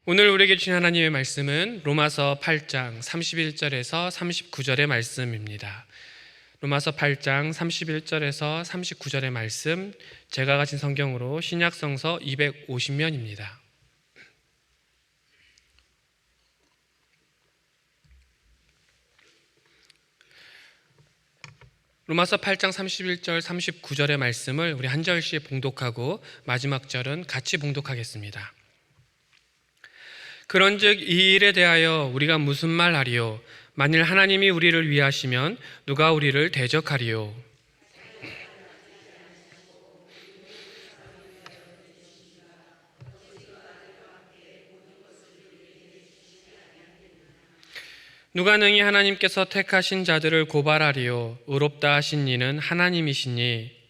오늘 우리에게 주신 하나님의 말씀은 로마서 8장 31절에서 39절의 말씀입니다. 로마서 8장 31절에서 39절의 말씀, 제가 가진 성경으로 신약성서 250면입니다. 로마서 8장 31절 39절의 말씀을 우리 한 절씩 봉독하고 마지막 절은 같이 봉독하겠습니다. 그런즉 이 일에 대하여 우리가 무슨 말하리요? 만일 하나님이 우리를 위하시면 누가 우리를 대적하리요? 누가 능히 하나님께서 택하신 자들을 고발하리요? 의롭다 하신 이는 하나님이시니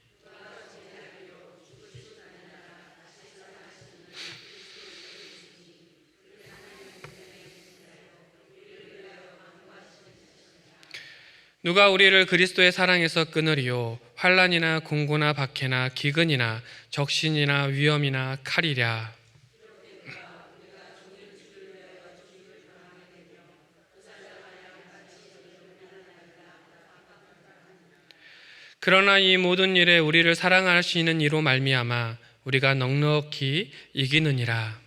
누가 우리를 그리스도의 사랑에서 끊으리요? 환난이나 공고나 박해나 기근이나 적신이나 위험이나 칼이랴. 그러나 이 모든 일에 우리를 사랑하시는 이로 말미암아 우리가 넉넉히 이기느니라.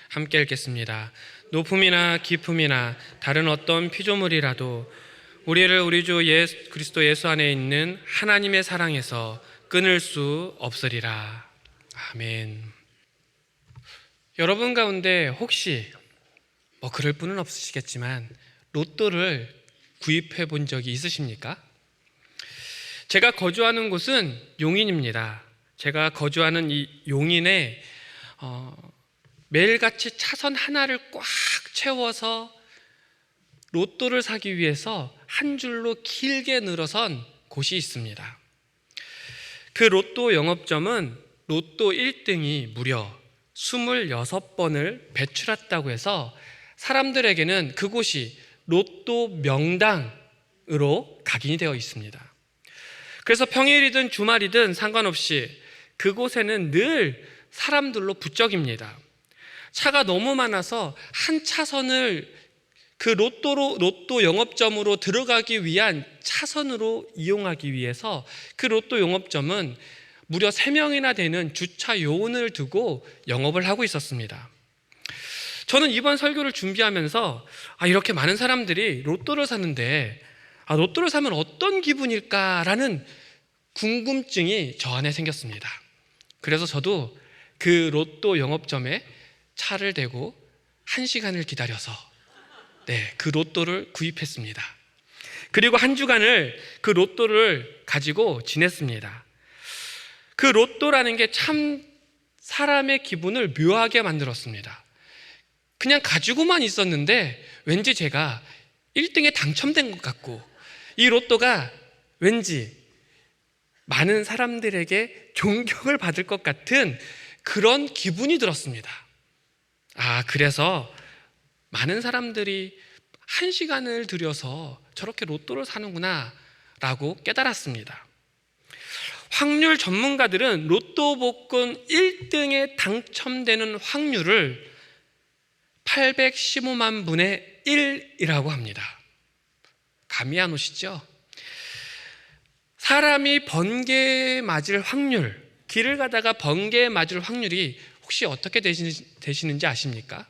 함께 읽겠습니다. 높음이나 깊음이나 다른 어떤 피조물이라도 우리를 우리 주 그리스도 예수 안에 있는 하나님의 사랑에서 끊을 수 없으리라. 아멘. 여러분 가운데 혹시 그럴 분은 없으시겠지만 로또를 구입해 본 적이 있으십니까? 제가 거주하는 곳은 용인입니다. 제가 거주하는 이 용인에 매일같이 차선 하나를 꽉 채워서 로또를 사기 위해서 한 줄로 길게 늘어선 곳이 있습니다. 그 로또 영업점은 로또 1등이 무려 26번을 배출했다고 해서 사람들에게는 그곳이 로또 명당으로 각인이 되어 있습니다. 그래서 평일이든 주말이든 상관없이 그곳에는 늘 사람들로 부쩍입니다. 차가 너무 많아서 한 차선을 그 로또 영업점으로 들어가기 위한 차선으로 이용하기 위해서 그 로또 영업점은 무려 3명이나 되는 주차 요원을 두고 영업을 하고 있었습니다. 저는 이번 설교를 준비하면서 이렇게 많은 사람들이 로또를 사는데 로또를 사면 어떤 기분일까라는 궁금증이 저 안에 생겼습니다. 그래서 저도 그 로또 영업점에 차를 대고 1시간을 기다려서 그 로또를 구입했습니다. 그리고 한 주간을 그 로또를 가지고 지냈습니다. 그 로또라는 게 참 사람의 기분을 묘하게 만들었습니다. 그냥 가지고만 있었는데 왠지 제가 1등에 당첨된 것 같고 이 로또가 왠지 많은 사람들에게 존경을 받을 것 같은 그런 기분이 들었습니다. 그래서 많은 사람들이 1시간을 들여서 저렇게 로또를 사는구나 라고 깨달았습니다. 확률 전문가들은 로또 복권 1등에 당첨되는 확률을 815만 분의 1이라고 합니다. 감이 안 오시죠? 사람이 번개에 맞을 확률, 길을 가다가 번개에 맞을 확률이 혹시 어떻게 되시는지 아십니까?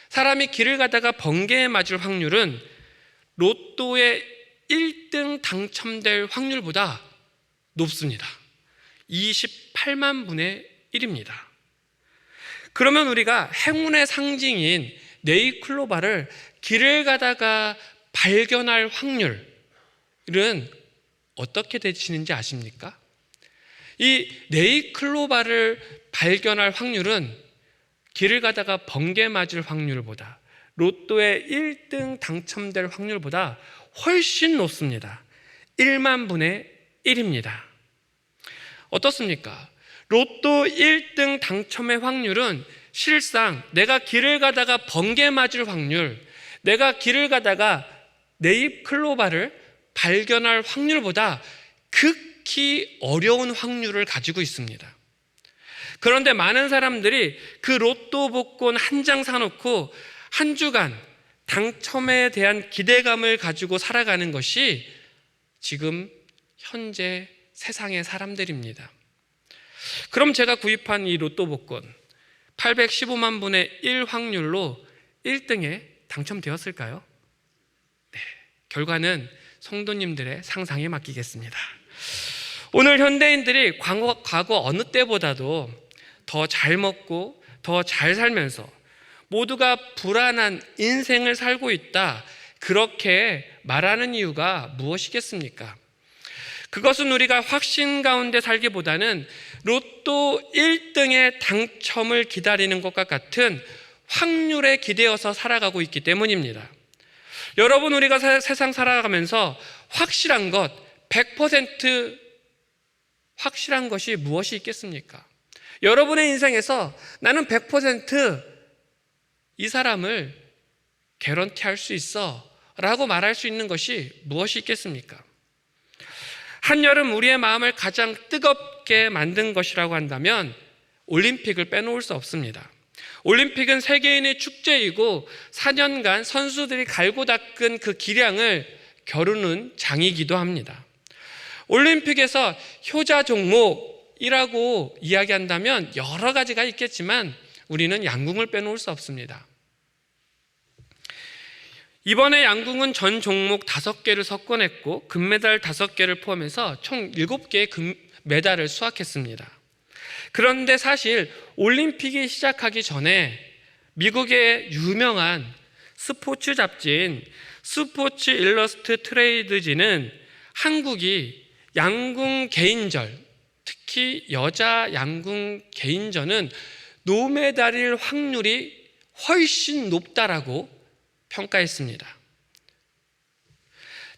사람이 길을 가다가 번개에 맞을 확률은 로또의 1등 당첨될 확률보다 높습니다. 28만 분의 1입니다. 그러면 우리가 행운의 상징인 네이클로바를 길을 가다가 발견할 확률은 어떻게 되시는지 아십니까? 이 네이클로바를 발견할 확률은 길을 가다가 번개 맞을 확률보다 로또의 1등 당첨될 확률보다 훨씬 높습니다. 1만 분의 1입니다. 어떻습니까? 로또 1등 당첨의 확률은 실상 내가 길을 가다가 번개 맞을 확률, 내가 길을 가다가 네잎클로바를 발견할 확률보다 극히 어려운 확률을 가지고 있습니다. 그런데 많은 사람들이 그 로또 복권 한 장 사놓고 한 주간 당첨에 대한 기대감을 가지고 살아가는 것이 지금 현재 세상의 사람들입니다. 그럼 제가 구입한 이 로또 복권 815만 분의 1 확률로 1등에 당첨되었을까요? 네, 결과는 성도님들의 상상에 맡기겠습니다. 오늘 현대인들이 과거 어느 때보다도 더 잘 먹고 더 잘 살면서 모두가 불안한 인생을 살고 있다, 그렇게 말하는 이유가 무엇이겠습니까? 그것은 우리가 확신 가운데 살기보다는 로또 1등의 당첨을 기다리는 것과 같은 확률에 기대어서 살아가고 있기 때문입니다. 여러분, 우리가 세상 살아가면서 확실한 것, 100% 확실한 것이 무엇이 있겠습니까? 여러분의 인생에서 나는 100% 이 사람을 개런티할 수 있어 라고 말할 수 있는 것이 무엇이 있겠습니까? 한여름 우리의 마음을 가장 뜨겁게 만든 것이라고 한다면 올림픽을 빼놓을 수 없습니다. 올림픽은 세계인의 축제이고 4년간 선수들이 갈고 닦은 그 기량을 겨루는 장이기도 합니다. 올림픽에서 효자 종목이라고 이야기한다면 여러 가지가 있겠지만 우리는 양궁을 빼놓을 수 없습니다. 이번에 양궁은 전 종목 5개를 석권했고 금메달 5개를 포함해서 총 7개의 금메달을 수확했습니다. 그런데 사실 올림픽이 시작하기 전에 미국의 유명한 스포츠 잡지인 스포츠 일러스트 트레이드지는 한국이 양궁 개인전, 특히 여자 양궁 개인전은 노메달일 확률이 훨씬 높다라고 평가했습니다.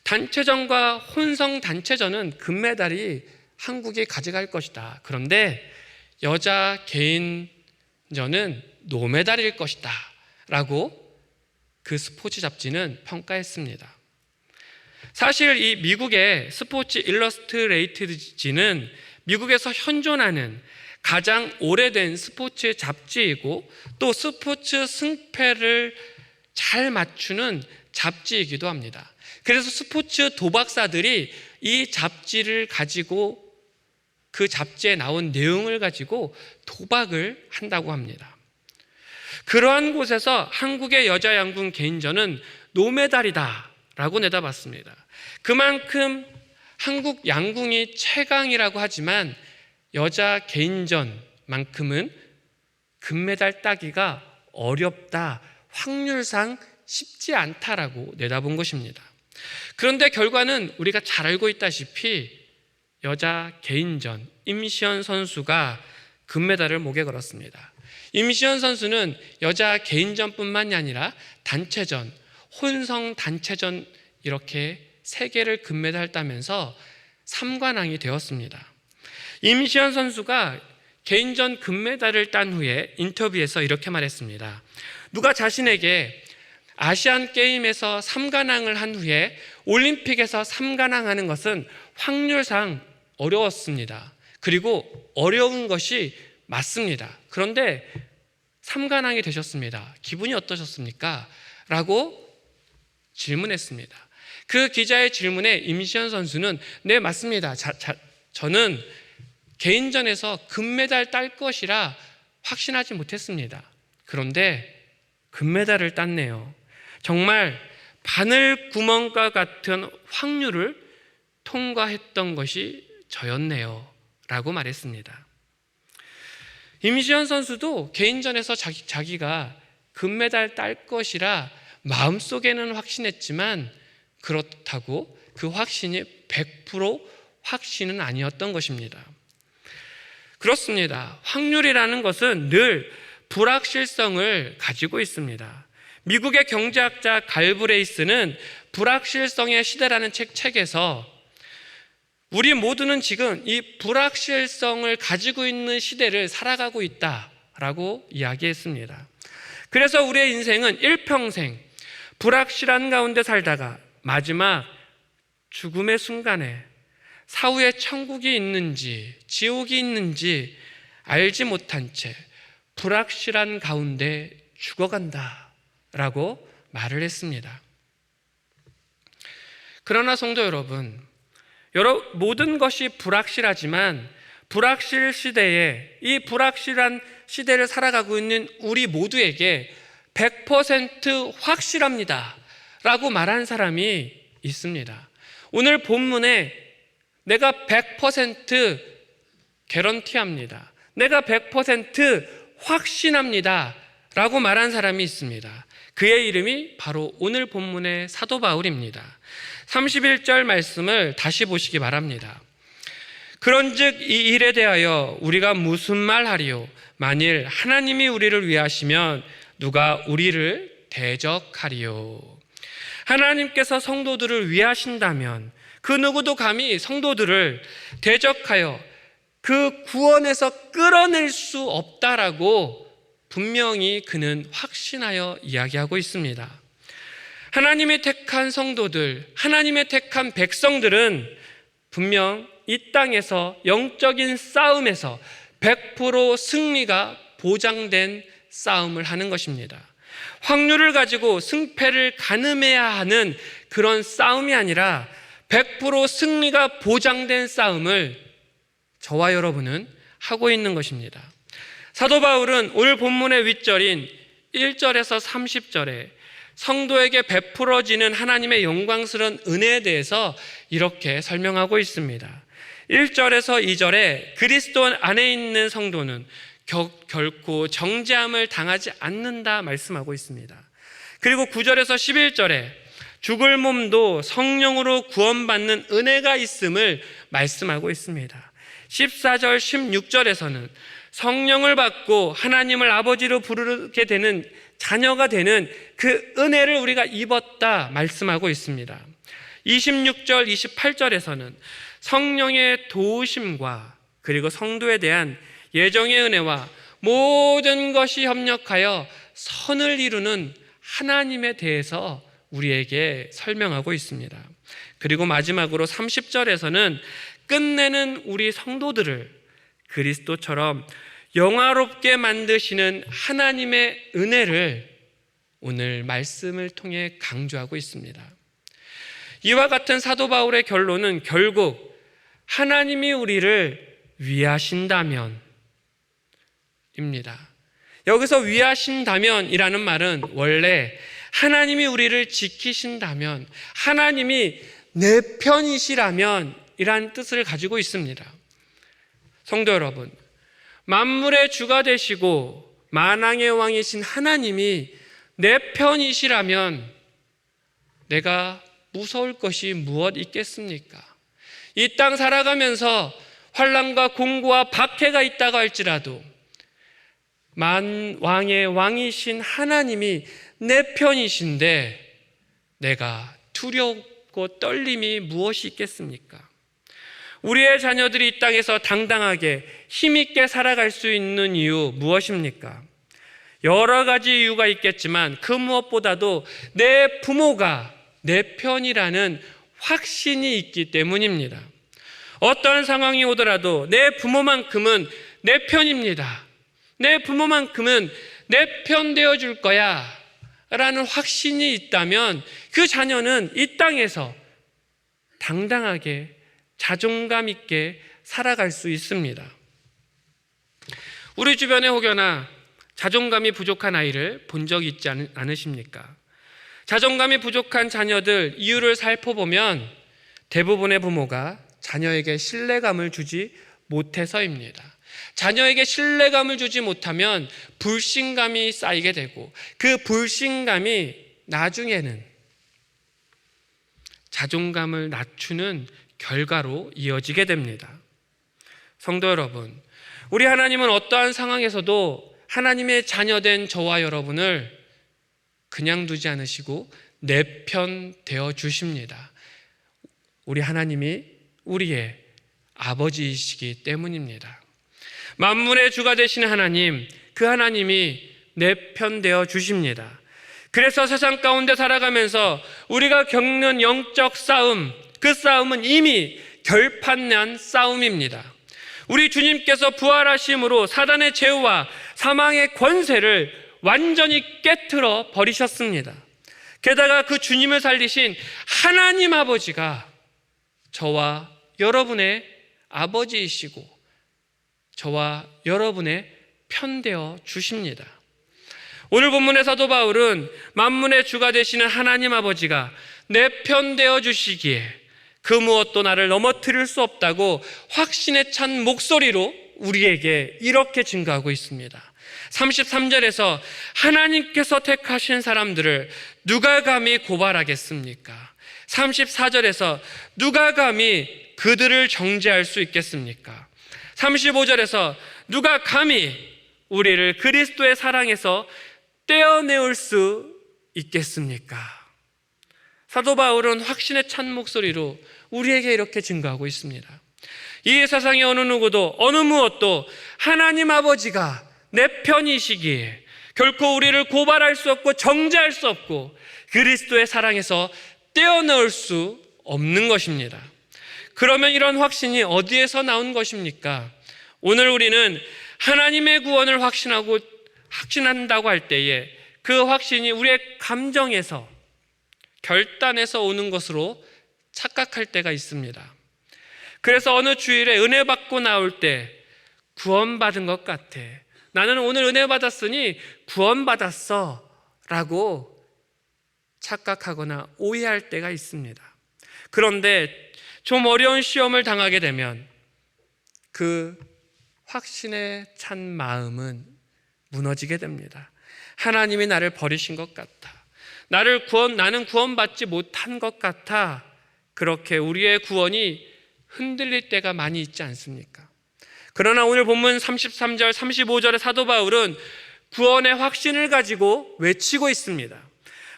단체전과 혼성 단체전은 금메달이 한국이 가져갈 것이다. 그런데 여자 개인전은 노메달일 것이다 라고 그 스포츠 잡지는 평가했습니다. 사실 이 미국의 스포츠 일러스트레이티드지는 미국에서 현존하는 가장 오래된 스포츠 잡지이고 또 스포츠 승패를 잘 맞추는 잡지이기도 합니다. 그래서 스포츠 도박사들이 이 잡지를 가지고 그 잡지에 나온 내용을 가지고 도박을 한다고 합니다. 그러한 곳에서 한국의 여자 양궁 개인전은 노메달이다 라고 내다봤습니다. 그만큼 한국 양궁이 최강이라고 하지만 여자 개인전만큼은 금메달 따기가 어렵다, 확률상 쉽지 않다라고 내다본 것입니다. 그런데 결과는 우리가 잘 알고 있다시피 여자 개인전 임시연 선수가 금메달을 목에 걸었습니다. 임시연 선수는 여자 개인전뿐만이 아니라 단체전, 혼성 단체전 이렇게 3개를 금메달 따면서 3관왕이 되었습니다. 임시연 선수가 개인전 금메달을 딴 후에 인터뷰에서 이렇게 말했습니다. 누가 자신에게 아시안 게임에서 3관왕을 한 후에 올림픽에서 3관왕하는 것은 확률상 어려웠습니다. 그리고 어려운 것이 맞습니다. 그런데 3관왕이 되셨습니다. 기분이 어떠셨습니까? 라고 질문했습니다. 그 기자의 질문에 임시연 선수는 네, 맞습니다. 저는 개인전에서 금메달 딸 것이라 확신하지 못했습니다. 그런데 금메달을 땄네요. 정말 바늘 구멍과 같은 확률을 통과했던 것이 저였네요 라고 말했습니다. 임시연 선수도 개인전에서 자기가 금메달 딸 것이라 마음속에는 확신했지만 그렇다고 그 확신이 100% 확신은 아니었던 것입니다. 그렇습니다. 확률이라는 것은 늘 불확실성을 가지고 있습니다. 미국의 경제학자 갈브레이스는 불확실성의 시대라는 책에서 우리 모두는 지금 이 불확실성을 가지고 있는 시대를 살아가고 있다라고 이야기했습니다. 그래서 우리의 인생은 일평생 불확실한 가운데 살다가 마지막 죽음의 순간에 사후에 천국이 있는지 지옥이 있는지 알지 못한 채 불확실한 가운데 죽어간다라고 말을 했습니다. 그러나 성도 여러분, 모든 것이 불확실하지만 불확실 시대에 이 불확실한 시대를 살아가고 있는 우리 모두에게 100% 확실합니다 라고 말한 사람이 있습니다. 오늘 본문에 내가 100% 개런티합니다, 내가 100% 확신합니다 라고 말한 사람이 있습니다. 그의 이름이 바로 오늘 본문의 사도 바울입니다. 31절 말씀을 다시 보시기 바랍니다. 그런즉 이 일에 대하여 우리가 무슨 말하리요? 만일 하나님이 우리를 위하시면 누가 우리를 대적하리요? 하나님께서 성도들을 위하신다면 그 누구도 감히 성도들을 대적하여 그 구원에서 끌어낼 수 없다라고 분명히 그는 확신하여 이야기하고 있습니다. 하나님의 택한 성도들, 하나님의 택한 백성들은 분명 이 땅에서 영적인 싸움에서 100% 승리가 보장된 싸움을 하는 것입니다. 확률을 가지고 승패를 가늠해야 하는 그런 싸움이 아니라 100% 승리가 보장된 싸움을 저와 여러분은 하고 있는 것입니다. 사도 바울은 오늘 본문의 윗절인 1절에서 30절에 성도에게 베풀어지는 하나님의 영광스러운 은혜에 대해서 이렇게 설명하고 있습니다. 1절에서 2절에 그리스도 안에 있는 성도는 결코 정죄함을 당하지 않는다 말씀하고 있습니다. 그리고 9절에서 11절에 죽을 몸도 성령으로 구원받는 은혜가 있음을 말씀하고 있습니다. 14절, 16절에서는 성령을 받고 하나님을 아버지로 부르게 되는 자녀가 되는 그 은혜를 우리가 입었다 말씀하고 있습니다. 26절, 28절에서는 성령의 도우심과 그리고 성도에 대한 예정의 은혜와 모든 것이 협력하여 선을 이루는 하나님에 대해서 우리에게 설명하고 있습니다. 그리고 마지막으로 30절에서는 끝내는 우리 성도들을 그리스도처럼 영화롭게 만드시는 하나님의 은혜를 오늘 말씀을 통해 강조하고 있습니다. 이와 같은 사도 바울의 결론은 결국 하나님이 우리를 위하신다면 입니다. 여기서 위하신다면이라는 말은 원래 하나님이 우리를 지키신다면, 하나님이 내 편이시라면 이란 뜻을 가지고 있습니다. 성도 여러분, 만물의 주가 되시고 만왕의 왕이신 하나님이 내 편이시라면 내가 무서울 것이 무엇 있겠습니까? 이 땅 살아가면서 환난과 공고와 박해가 있다고 할지라도 만왕의 왕이신 하나님이 내 편이신데 내가 두렵고 떨림이 무엇이 있겠습니까? 우리의 자녀들이 이 땅에서 당당하게 힘있게 살아갈 수 있는 이유 무엇입니까? 여러 가지 이유가 있겠지만 그 무엇보다도 내 부모가 내 편이라는 확신이 있기 때문입니다. 어떠한 상황이 오더라도 내 부모만큼은 내 편입니다. 내 부모만큼은 내 편 되어줄 거야 라는 확신이 있다면 그 자녀는 이 땅에서 당당하게 자존감 있게 살아갈 수 있습니다. 우리 주변에 혹여나 자존감이 부족한 아이를 본 적 있지 않으십니까? 자존감이 부족한 자녀들 이유를 살펴보면 대부분의 부모가 자녀에게 신뢰감을 주지 못해서입니다. 자녀에게 신뢰감을 주지 못하면 불신감이 쌓이게 되고 그 불신감이 나중에는 자존감을 낮추는 결과로 이어지게 됩니다. 성도 여러분, 우리 하나님은 어떠한 상황에서도 하나님의 자녀된 저와 여러분을 그냥 두지 않으시고 내 편 되어 주십니다. 우리 하나님이 우리의 아버지이시기 때문입니다. 만물의 주가 되시는 하나님, 그 하나님이 내 편 되어 주십니다. 그래서 세상 가운데 살아가면서 우리가 겪는 영적 싸움, 그 싸움은 이미 결판난 싸움입니다. 우리 주님께서 부활하심으로 사단의 죄와 사망의 권세를 완전히 깨트려 버리셨습니다. 게다가 그 주님을 살리신 하나님 아버지가 저와 여러분의 아버지이시고 저와 여러분의 편되어 주십니다. 오늘 본문의 사도 바울은 만문의 주가 되시는 하나님 아버지가 내 편되어 주시기에 그 무엇도 나를 넘어뜨릴 수 없다고 확신에 찬 목소리로 우리에게 이렇게 증거하고 있습니다. 33절에서 하나님께서 택하신 사람들을 누가 감히 고발하겠습니까? 34절에서 누가 감히 그들을 정죄할 수 있겠습니까? 35절에서 누가 감히 우리를 그리스도의 사랑에서 떼어내올 수 있겠습니까? 사도 바울은 확신에 찬 목소리로 우리에게 이렇게 증거하고 있습니다. 이 세상의 어느 누구도 어느 무엇도 하나님 아버지가 내 편이시기에 결코 우리를 고발할 수 없고 정죄할 수 없고 그리스도의 사랑에서 떼어넣을 수 없는 것입니다. 그러면 이런 확신이 어디에서 나온 것입니까? 오늘 우리는 하나님의 구원을 확신한다고 할 때에 그 확신이 우리의 감정에서 결단에서 오는 것으로 착각할 때가 있습니다. 그래서 어느 주일에 은혜 받고 나올 때 구원받은 것 같아. 나는 오늘 은혜 받았으니 구원받았어 라고 착각하거나 오해할 때가 있습니다. 그런데 좀 어려운 시험을 당하게 되면 그 확신에 찬 마음은 무너지게 됩니다. 하나님이 나를 버리신 것 같아. 나는 구원받지 못한 것 같아. 그렇게 우리의 구원이 흔들릴 때가 많이 있지 않습니까? 그러나 오늘 본문 33절, 35절의 사도 바울은 구원의 확신을 가지고 외치고 있습니다.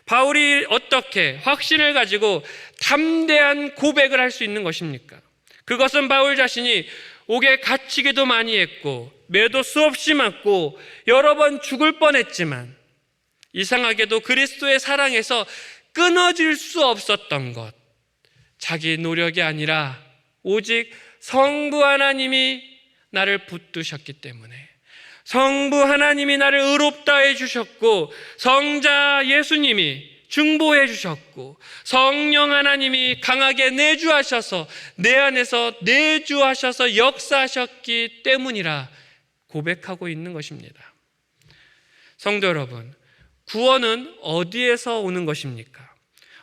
바울이 어떻게 확신을 가지고 담대한 고백을 할 수 있는 것입니까? 그것은 바울 자신이 옥에 갇히기도 많이 했고 매도 수없이 맞고 여러 번 죽을 뻔했지만 이상하게도 그리스도의 사랑에서 끊어질 수 없었던 것, 자기 노력이 아니라 오직 성부 하나님이 나를 붙드셨기 때문에, 성부 하나님이 나를 의롭다 해주셨고 성자 예수님이 중보해 주셨고 성령 하나님이 강하게 내주하셔서 내 안에서 내주하셔서 역사하셨기 때문이라 고백하고 있는 것입니다. 성도 여러분, 구원은 어디에서 오는 것입니까?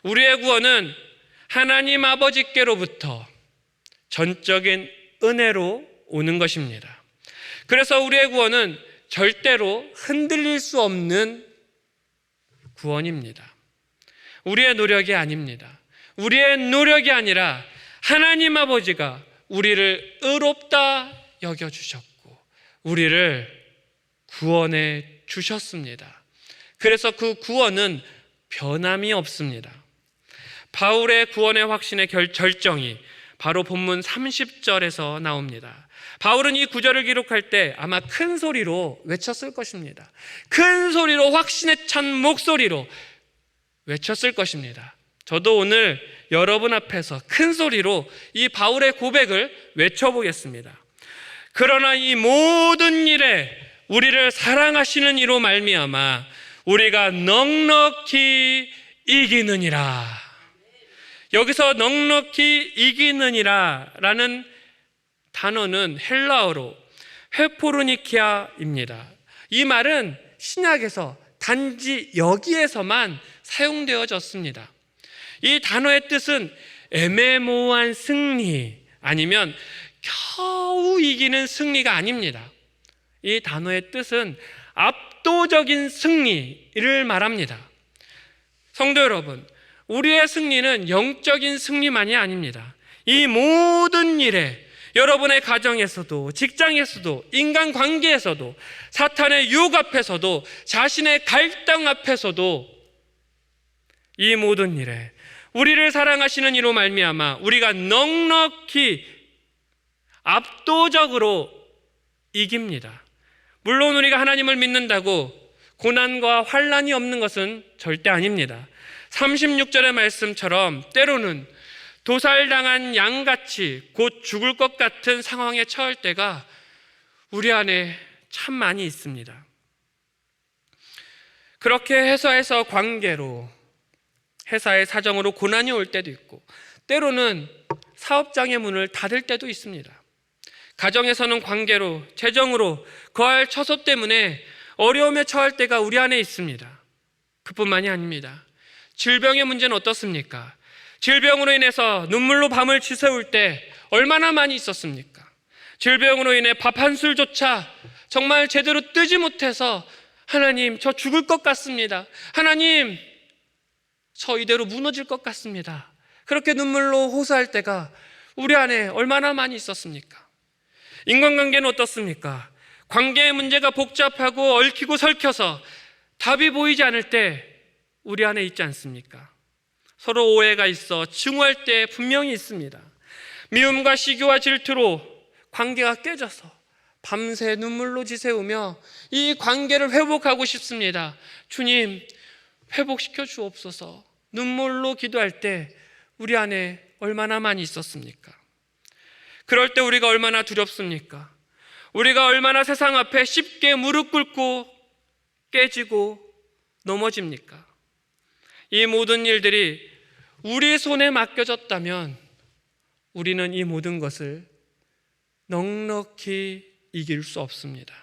우리의 구원은 하나님 아버지께로부터 전적인 은혜로 오는 것입니다. 그래서 우리의 구원은 절대로 흔들릴 수 없는 구원입니다. 우리의 노력이 아닙니다. 우리의 노력이 아니라 하나님 아버지가 우리를 의롭다 여겨주셨고 우리를 구원해 주셨습니다. 그래서 그 구원은 변함이 없습니다. 바울의 구원의 확신의 결정이 바로 본문 30절에서 나옵니다. 바울은 이 구절을 기록할 때 아마 큰 소리로 외쳤을 것입니다. 큰 소리로 확신에 찬 목소리로 외쳤을 것입니다. 저도 오늘 여러분 앞에서 큰 소리로 이 바울의 고백을 외쳐보겠습니다. 그러나 이 모든 일에 우리를 사랑하시는 이로 말미암아 우리가 넉넉히 이기느니라. 여기서 넉넉히 이기느니라 라는 단어는 헬라어로 헤포르니키아입니다. 이 말은 신약에서 단지 여기에서만 사용되어졌습니다. 이 단어의 뜻은 애매모호한 승리 아니면 겨우 이기는 승리가 아닙니다. 이 단어의 뜻은 압도적인 승리를 말합니다. 성도 여러분, 우리의 승리는 영적인 승리만이 아닙니다. 이 모든 일에 여러분의 가정에서도 직장에서도 인간관계에서도 사탄의 유혹 앞에서도 자신의 갈등 앞에서도 이 모든 일에 우리를 사랑하시는 이로 말미암아 우리가 넉넉히 압도적으로 이깁니다. 물론 우리가 하나님을 믿는다고 고난과 환난이 없는 것은 절대 아닙니다. 36절의 말씀처럼 때로는 도살당한 양같이 곧 죽을 것 같은 상황에 처할 때가 우리 안에 참 많이 있습니다. 그렇게 회사에서 관계로, 회사의 사정으로 고난이 올 때도 있고, 때로는 사업장의 문을 닫을 때도 있습니다. 가정에서는 관계로, 재정으로, 거할 처소 때문에 어려움에 처할 때가 우리 안에 있습니다. 그뿐만이 아닙니다. 질병의 문제는 어떻습니까? 질병으로 인해서 눈물로 밤을 지새울 때 얼마나 많이 있었습니까? 질병으로 인해 밥 한 술조차 정말 제대로 뜨지 못해서 하나님, 저 죽을 것 같습니다. 하나님, 저 이대로 무너질 것 같습니다. 그렇게 눈물로 호소할 때가 우리 안에 얼마나 많이 있었습니까? 인간관계는 어떻습니까? 관계의 문제가 복잡하고 얽히고 설켜서 답이 보이지 않을 때 우리 안에 있지 않습니까? 서로 오해가 있어 증오할 때 분명히 있습니다. 미움과 시기와 질투로 관계가 깨져서 밤새 눈물로 지새우며 이 관계를 회복하고 싶습니다. 주님, 회복시켜 주옵소서. 눈물로 기도할 때 우리 안에 얼마나 많이 있었습니까? 그럴 때 우리가 얼마나 두렵습니까? 우리가 얼마나 세상 앞에 쉽게 무릎 꿇고 깨지고 넘어집니까? 이 모든 일들이 우리 손에 맡겨졌다면 우리는 이 모든 것을 넉넉히 이길 수 없습니다.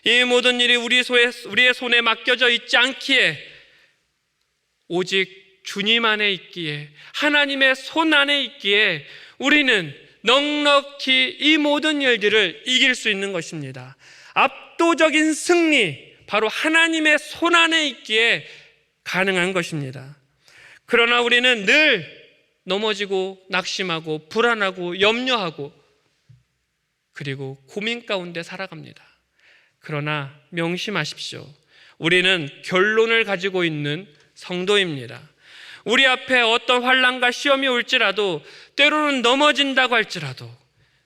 이 모든 일이 우리의 손에 맡겨져 있지 않기에 오직 주님 안에 있기에, 하나님의 손 안에 있기에 우리는 넉넉히 이 모든 일들을 이길 수 있는 것입니다. 압도적인 승리, 바로 하나님의 손 안에 있기에 가능한 것입니다. 그러나 우리는 늘 넘어지고 낙심하고 불안하고 염려하고 그리고 고민 가운데 살아갑니다. 그러나 명심하십시오. 우리는 결론을 가지고 있는 성도입니다. 우리 앞에 어떤 환난과 시험이 올지라도, 때로는 넘어진다고 할지라도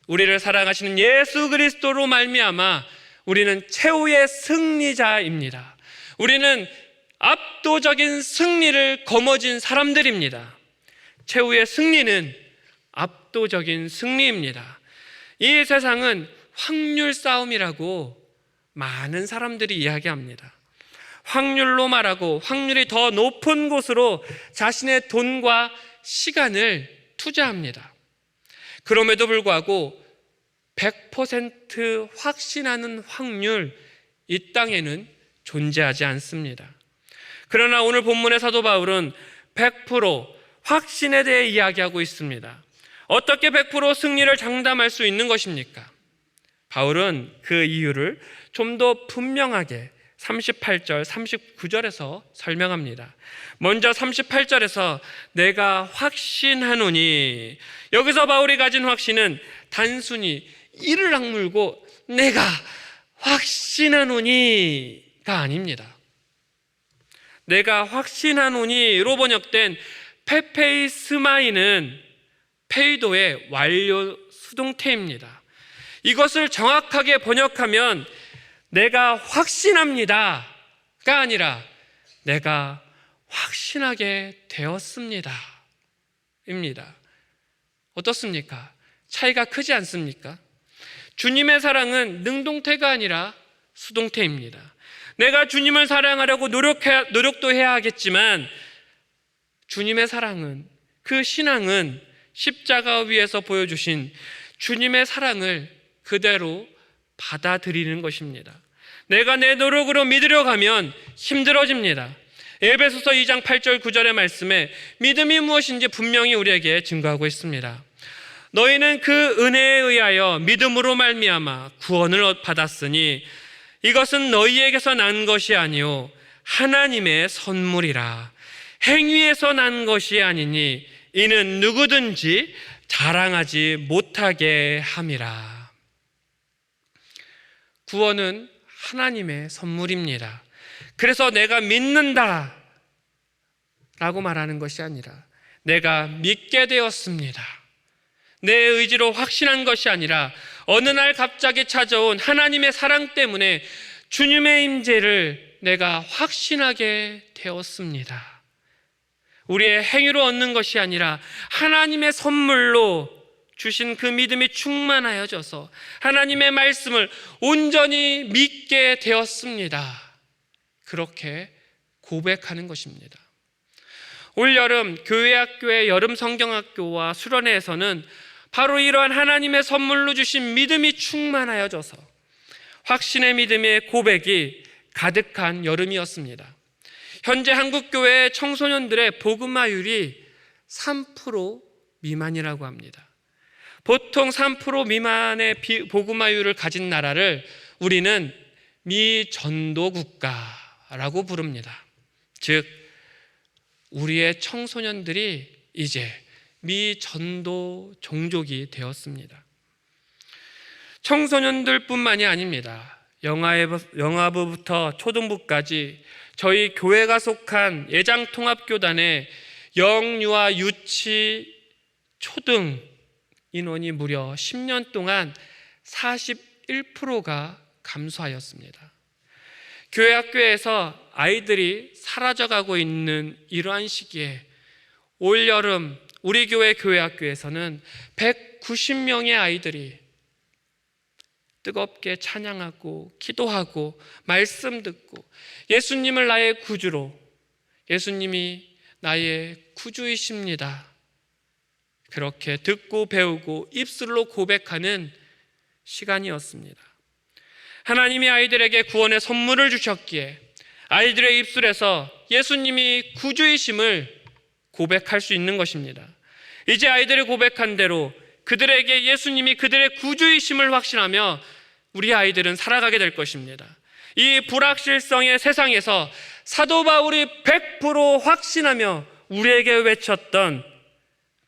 우리를 사랑하시는 예수 그리스도로 말미암아 우리는 최후의 승리자입니다. 우리는 압도적인 승리를 거머쥔 사람들입니다. 최후의 승리는 압도적인 승리입니다. 이 세상은 확률 싸움이라고 많은 사람들이 이야기합니다. 확률로 말하고 확률이 더 높은 곳으로 자신의 돈과 시간을 투자합니다. 그럼에도 불구하고 100% 확신하는 확률, 이 땅에는 존재하지 않습니다. 그러나 오늘 본문의 사도 바울은 100% 확신에 대해 이야기하고 있습니다. 어떻게 100% 승리를 장담할 수 있는 것입니까? 바울은 그 이유를 좀 더 분명하게 38절, 39절에서 설명합니다. 먼저 38절에서 내가 확신하노니, 여기서 바울이 가진 확신은 단순히 이를 악물고 내가 확신하노니가 아닙니다. 내가 확신하노니로 번역된 페페이스마이는 페이도의 완료 수동태입니다. 이것을 정확하게 번역하면 내가 확신합니다가 아니라 내가 확신하게 되었습니다 입니다. 어떻습니까? 차이가 크지 않습니까? 주님의 사랑은 능동태가 아니라 수동태입니다. 내가 주님을 사랑하려고 노력도 해야 하겠지만 주님의 사랑은, 그 신앙은 십자가 위에서 보여주신 주님의 사랑을 그대로 받아들이는 것입니다. 내가 내 노력으로 믿으려 가면 힘들어집니다. 에베소서 2장 8절 9절의 말씀에 믿음이 무엇인지 분명히 우리에게 증거하고 있습니다. 너희는 그 은혜에 의하여 믿음으로 말미암아 구원을 받았으니 이것은 너희에게서 난 것이 아니요 하나님의 선물이라. 행위에서 난 것이 아니니 이는 누구든지 자랑하지 못하게 함이라. 구원은 하나님의 선물입니다. 그래서 내가 믿는다 라고 말하는 것이 아니라 내가 믿게 되었습니다, 내 의지로 확신한 것이 아니라 어느 날 갑자기 찾아온 하나님의 사랑 때문에 주님의 임재를 내가 확신하게 되었습니다. 우리의 행위로 얻는 것이 아니라 하나님의 선물로 주신 그 믿음이 충만하여져서 하나님의 말씀을 온전히 믿게 되었습니다. 그렇게 고백하는 것입니다. 올여름 교회학교의 여름 성경학교와 수련회에서는 바로 이러한 하나님의 선물로 주신 믿음이 충만하여져서 확신의 믿음의 고백이 가득한 여름이었습니다. 현재 한국교회 청소년들의 복음화율이 3% 미만이라고 합니다. 보통 3% 미만의 복음화율을 가진 나라를 우리는 미전도 국가라고 부릅니다. 즉 우리의 청소년들이 이제 미전도 종족이 되었습니다. 청소년들뿐만이 아닙니다. 영아부부터 초등부까지 저희 교회가 속한 예장통합교단의 영유아 유치 초등 인원이 무려 10년 동안 41%가 감소하였습니다. 교회 학교에서 아이들이 사라져가고 있는 이러한 시기에 올여름 우리 교회 학교에서는 190명의 아이들이 뜨겁게 찬양하고 기도하고 말씀 듣고 예수님을 나의 구주로, 예수님이 나의 구주이십니다, 그렇게 듣고 배우고 입술로 고백하는 시간이었습니다. 하나님이 아이들에게 구원의 선물을 주셨기에 아이들의 입술에서 예수님이 구주이심을 고백할 수 있는 것입니다. 이제 아이들이 고백한 대로 그들에게 예수님이 그들의 구주이심을 확신하며 우리 아이들은 살아가게 될 것입니다. 이 불확실성의 세상에서 사도 바울이 100% 확신하며 우리에게 외쳤던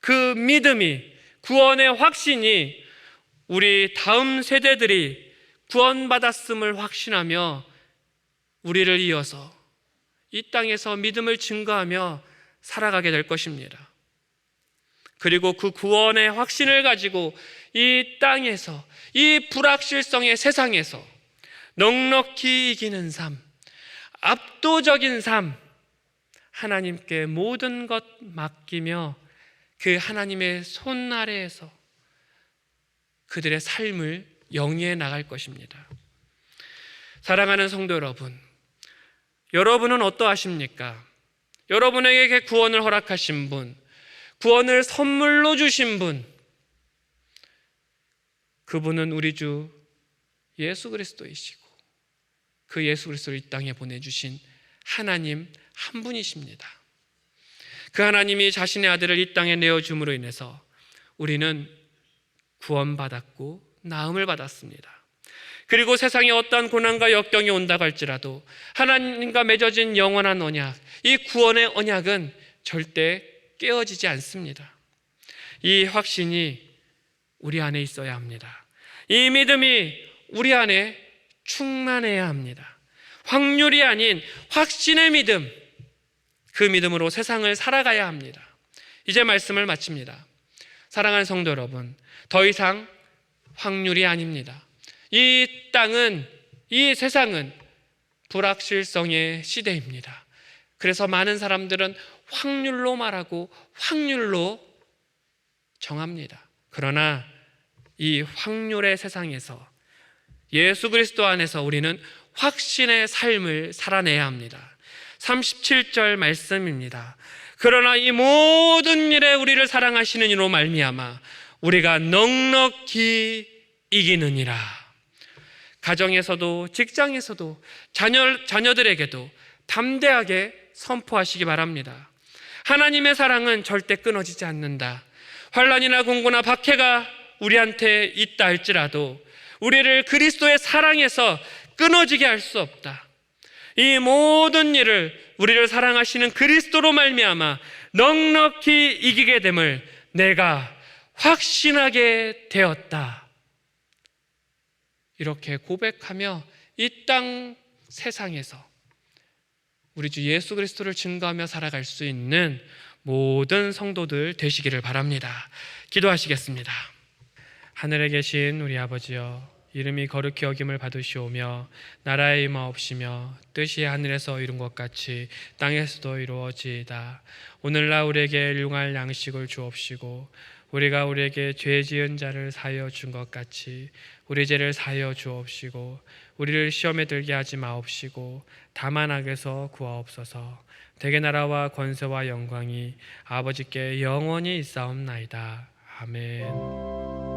그 믿음이, 구원의 확신이 우리 다음 세대들이 구원받았음을 확신하며 우리를 이어서 이 땅에서 믿음을 증거하며 살아가게 될 것입니다. 그리고 그 구원의 확신을 가지고 이 땅에서, 이 불확실성의 세상에서 넉넉히 이기는 삶, 압도적인 삶, 하나님께 모든 것 맡기며 그 하나님의 손 아래에서 그들의 삶을 영위해 나갈 것입니다. 사랑하는 성도 여러분, 여러분은 어떠하십니까? 여러분에게 구원을 허락하신 분, 구원을 선물로 주신 분, 그분은 우리 주 예수 그리스도이시고 그 예수 그리스도를 이 땅에 보내주신 하나님 한 분이십니다. 그 하나님이 자신의 아들을 이 땅에 내어줌으로 인해서 우리는 구원받았고 나음을 받았습니다. 그리고 세상에 어떠한 고난과 역경이 온다고 할지라도 하나님과 맺어진 영원한 언약, 이 구원의 언약은 절대 깨어지지 않습니다. 이 확신이 우리 안에 있어야 합니다. 이 믿음이 우리 안에 충만해야 합니다. 확률이 아닌 확신의 믿음, 그 믿음으로 세상을 살아가야 합니다. 이제 말씀을 마칩니다. 사랑하는 성도 여러분, 더 이상 확률이 아닙니다. 이 땅은, 이 세상은 불확실성의 시대입니다. 그래서 많은 사람들은 확률로 말하고 확률로 정합니다. 그러나 이 확률의 세상에서 예수 그리스도 안에서 우리는 확신의 삶을 살아내야 합니다. 37절 말씀입니다. 그러나 이 모든 일에 우리를 사랑하시는 이로 말미암아 우리가 넉넉히 이기느니라. 가정에서도 직장에서도 자녀들에게도 담대하게 선포하시기 바랍니다. 하나님의 사랑은 절대 끊어지지 않는다. 환난이나 공고나 박해가 우리한테 있다 할지라도 우리를 그리스도의 사랑에서 끊어지게 할 수 없다. 이 모든 일을 우리를 사랑하시는 그리스도로 말미암아 넉넉히 이기게 됨을 내가 확신하게 되었다. 이렇게 고백하며 이 땅 세상에서 우리 주 예수 그리스도를 증거하며 살아갈 수 있는 모든 성도들 되시기를 바랍니다. 기도하시겠습니다. 하늘에 계신 우리 아버지여, 이름이 거룩히 여김을 받으시오며 나라의 임하옵시며 뜻이 하늘에서 이룬 것 같이 땅에서도 이루어지이다. 오늘날 우리에게 일용할 양식을 주옵시고 우리가 우리에게 죄 지은 자를 사하여 준 것 같이 우리 죄를 사하여 주옵시고 우리를 시험에 들게 하지 마옵시고 다만 악에서 구하옵소서. 대개 나라와 권세와 영광이 아버지께 영원히 있사옵나이다. 아멘.